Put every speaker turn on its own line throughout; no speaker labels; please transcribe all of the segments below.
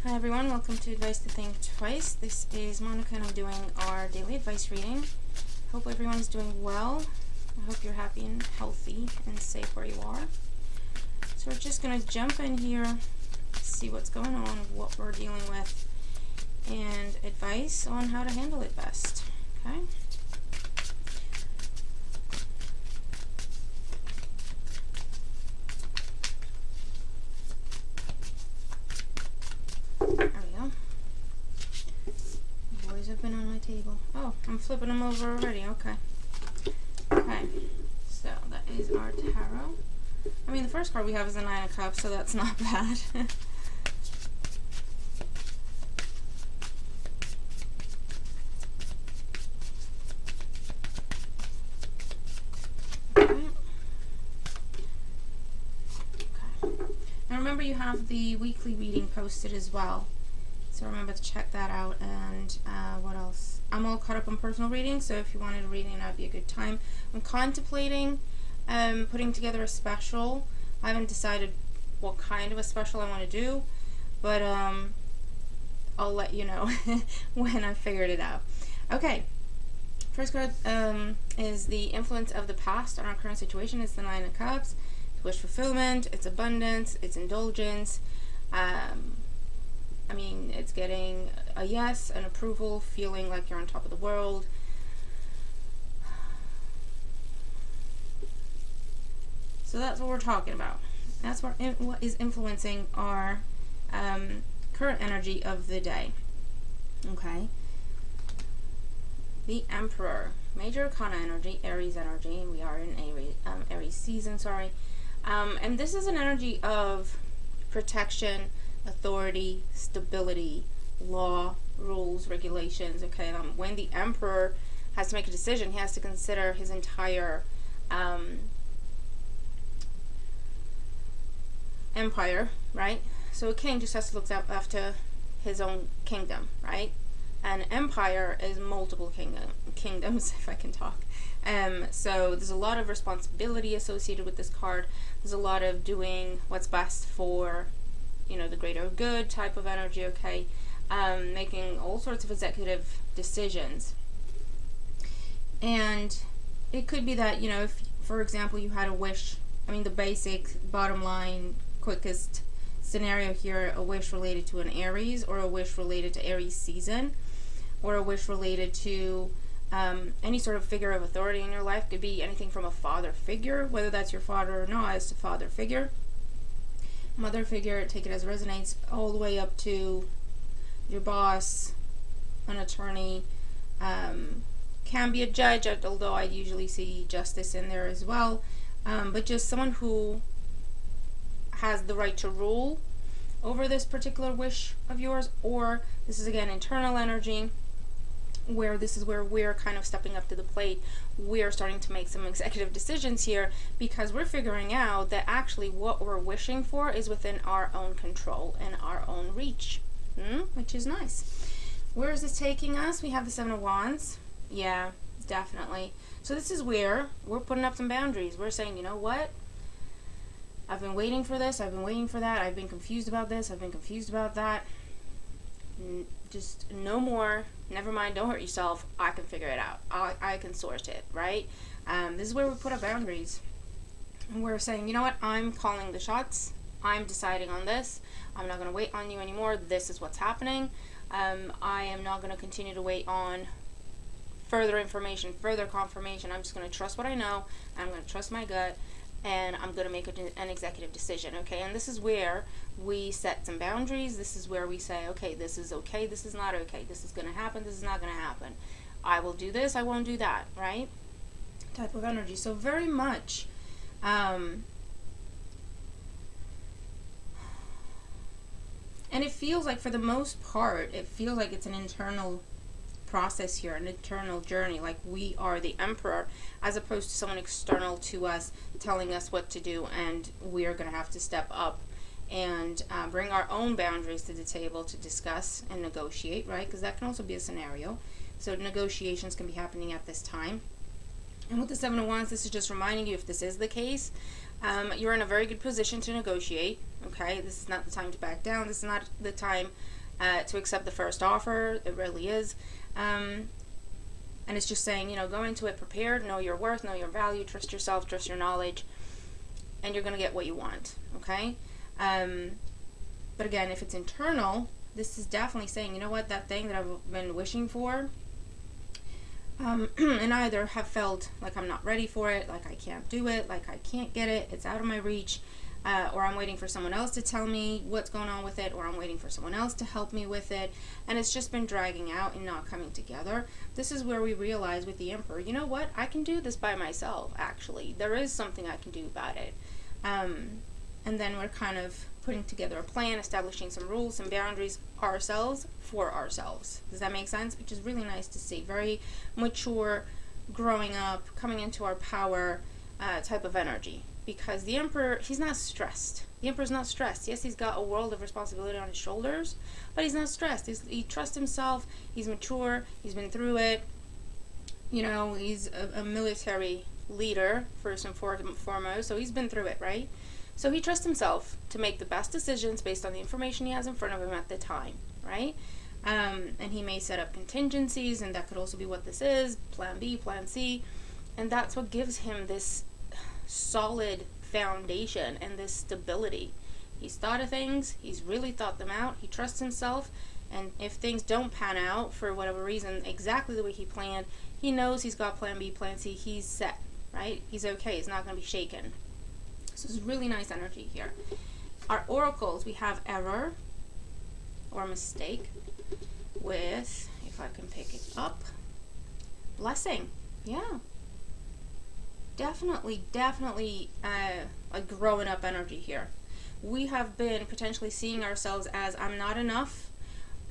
Hi everyone, welcome to Advice to Think Twice. This is Monica and I'm doing our daily advice reading. Hope everyone's doing well. I hope you're happy and healthy and safe where you are. So we're just going to jump in here, see what's going on, what we're dealing with, and advice on how to handle it best. Okay? There we go. The boys have been on my table. Oh, I'm flipping them over already. Okay. Okay. So that is our tarot. I mean, the first card we have is the Nine of Cups, so that's not bad. Now remember, you have the weekly reading posted as well, so remember to check that out. And what else? I'm all caught up on personal reading, so if you wanted a reading, that would be a good time. I'm contemplating putting together a special. I haven't decided what kind of a special I want to do, but I'll let you know when I figured it out. Okay. First card is the influence of the past on our current situation. It's the Nine of Cups. It's wish fulfillment, it's abundance, it's indulgence. I mean, it's getting a yes, an approval, feeling like you're on top of the world. So that's what we're talking about. That's what is influencing our current energy of the day. Okay. The Emperor, major arcana energy, Aries energy. We are in Aries season, sorry. And this is an energy of protection, authority, stability, law, rules, regulations. Okay, when the Emperor has to make a decision, he has to consider his entire empire, right? So a king just has to look after his own kingdom, right? An empire is multiple kingdoms, if I can talk. So there's a lot of responsibility associated with this card. There's a lot of doing what's best for, the greater good type of energy, okay? Making all sorts of executive decisions. And it could be that, if, for example, you had a wish, the basic, bottom line, quickest scenario here, a wish related to an Aries, or a wish related to Aries season, or a wish related to any sort of figure of authority in your life. Could be anything from a father figure, whether that's your father or not, as a father figure, mother figure, take it as it resonates, all the way up to your boss, an attorney, can be a judge, although I usually see justice in there as well, but just someone who has the right to rule over this particular wish of yours. Or this is again internal energy, where this is where we're kind of stepping up to the plate. We're starting to make some executive decisions here because we're figuring out that actually what we're wishing for is within our own control and our own reach, which is nice. Where is this taking us? We have the Seven of Wands. Yeah, definitely. So this is where we're putting up some boundaries. We're saying, you know what? I've been waiting for this, I've been waiting for that, I've been confused about this, I've been confused about that. Just no more, never mind, don't hurt yourself, I can figure it out. I can sort it, right? This is where we put up boundaries. And we're saying, you know what, I'm calling the shots, I'm deciding on this, I'm not going to wait on you anymore, this is what's happening. I am not going to continue to wait on further information, further confirmation. I'm just going to trust what I know, I'm going to trust my gut, and I'm going to make an executive decision, okay? And this is where we set some boundaries. This is where we say, okay, this is okay, this is not okay, this is going to happen, this is not going to happen. I will do this, I won't do that, right? Type of energy. So very much, and it feels like, for the most part, it feels like it's an internal process here, an internal journey, like we are the Emperor, as opposed to someone external to us telling us what to do, and we are going to have to step up and bring our own boundaries to the table to discuss and negotiate, right? Because that can also be a scenario. So negotiations can be happening at this time. And with the Seven of Wands, this is just reminding you, if this is the case, You're in a very good position to negotiate. Okay, this is not the time to back down. This is not the time to accept the first offer. It really is. And it's just saying, go into it prepared, know your worth, know your value, trust yourself, trust your knowledge, and you're going to get what you want. Okay? But again, if it's internal, this is definitely saying, you know what, that thing that I've been wishing for, and I either have felt like I'm not ready for it, like I can't do it, like I can't get it, it's out of my reach, or I'm waiting for someone else to tell me what's going on with it, or I'm waiting for someone else to help me with it, and it's just been dragging out and not coming together. This is where we realize with the Emperor, you know what, I can do this by myself, actually. There is something I can do about it. And then we're kind of putting together a plan, establishing some rules, some boundaries ourselves for ourselves. Does that make sense? Which is really nice to see. Very mature, growing up, coming into our power type of energy. Because the Emperor, he's not stressed. The Emperor's not stressed. Yes, he's got a world of responsibility on his shoulders, but he's not stressed. He trusts himself. He's mature. He's been through it. He's a military leader, first and foremost, so he's been through it, right? So he trusts himself to make the best decisions based on the information he has in front of him at the time, right? And he may set up contingencies, and that could also be what this is, plan B, plan C, and that's what gives him this solid foundation and this stability. He's thought of things, he's really thought them out, he trusts himself, and if things don't pan out for whatever reason exactly the way he planned, he knows he's got plan B, plan C, he's set, right? He's okay, he's not going to be shaken. So it's really nice energy here. Our oracles, we have error or mistake with, if I can pick it up, blessing. Yeah. Definitely a growing up energy here. We have been potentially seeing ourselves as, I'm not enough.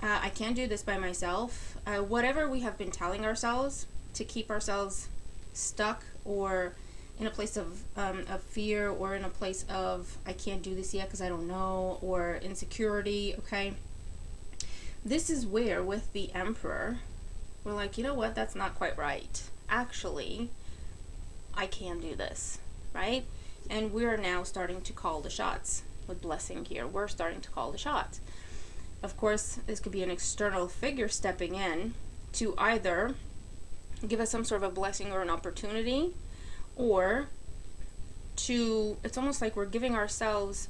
I can't do this by myself. Whatever we have been telling ourselves to keep ourselves stuck or in a place of fear, or in a place of I can't do this yet because I don't know, or insecurity, okay? This is where with the Emperor, we're like, you know what, that's not quite right. Actually, I can do this, right? And we're now starting to call the shots with blessing here. We're starting to call the shots. Of course, this could be an external figure stepping in to either give us some sort of a blessing or an opportunity, or it's almost like we're giving ourselves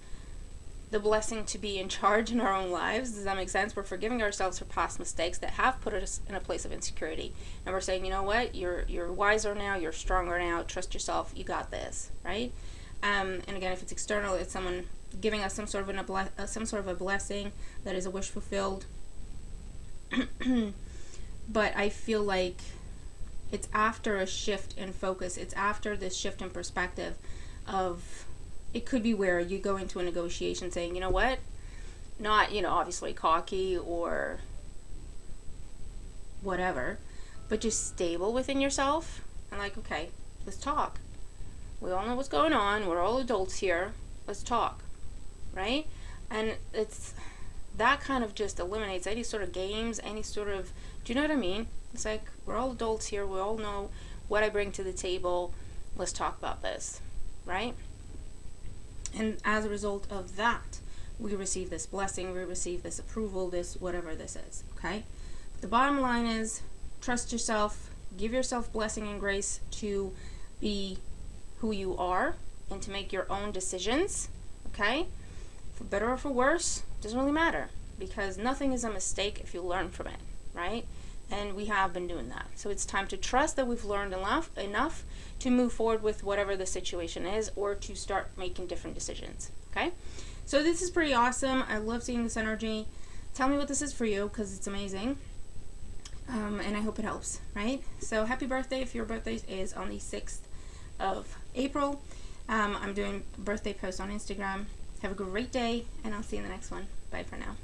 the blessing to be in charge in our own lives. Does that make sense? We're forgiving ourselves for past mistakes that have put us in a place of insecurity, and we're saying, you know what, you're wiser now, you're stronger now, trust yourself, you got this, right? And again, if it's external, it's someone giving us some sort of a blessing that is a wish fulfilled. But I feel like it's after a shift in focus. It's after this shift in perspective of, it could be where you go into a negotiation saying, you know what, not, obviously cocky or whatever, but just stable within yourself and like, okay, let's talk. We all know what's going on. We're all adults here. Let's talk, right? And it's that kind of just eliminates any sort of games, any sort of, do you know what I mean? It's like, we're all adults here. We all know what I bring to the table. Let's talk about this, right? And as a result of that, we receive this blessing, we receive this approval, this whatever this is, okay? The bottom line is, trust yourself, give yourself blessing and grace to be who you are and to make your own decisions, okay? For better or for worse, doesn't really matter, because nothing is a mistake if you learn from it, right? And we have been doing that. So it's time to trust that we've learned enough to move forward with whatever the situation is, or to start making different decisions, okay? So this is pretty awesome. I love seeing this energy. Tell me what this is for you, because it's amazing. And I hope it helps, right? So happy birthday if your birthday is on the 6th of April. I'm doing birthday posts on Instagram. Have a great day, and I'll see you in the next one. Bye for now.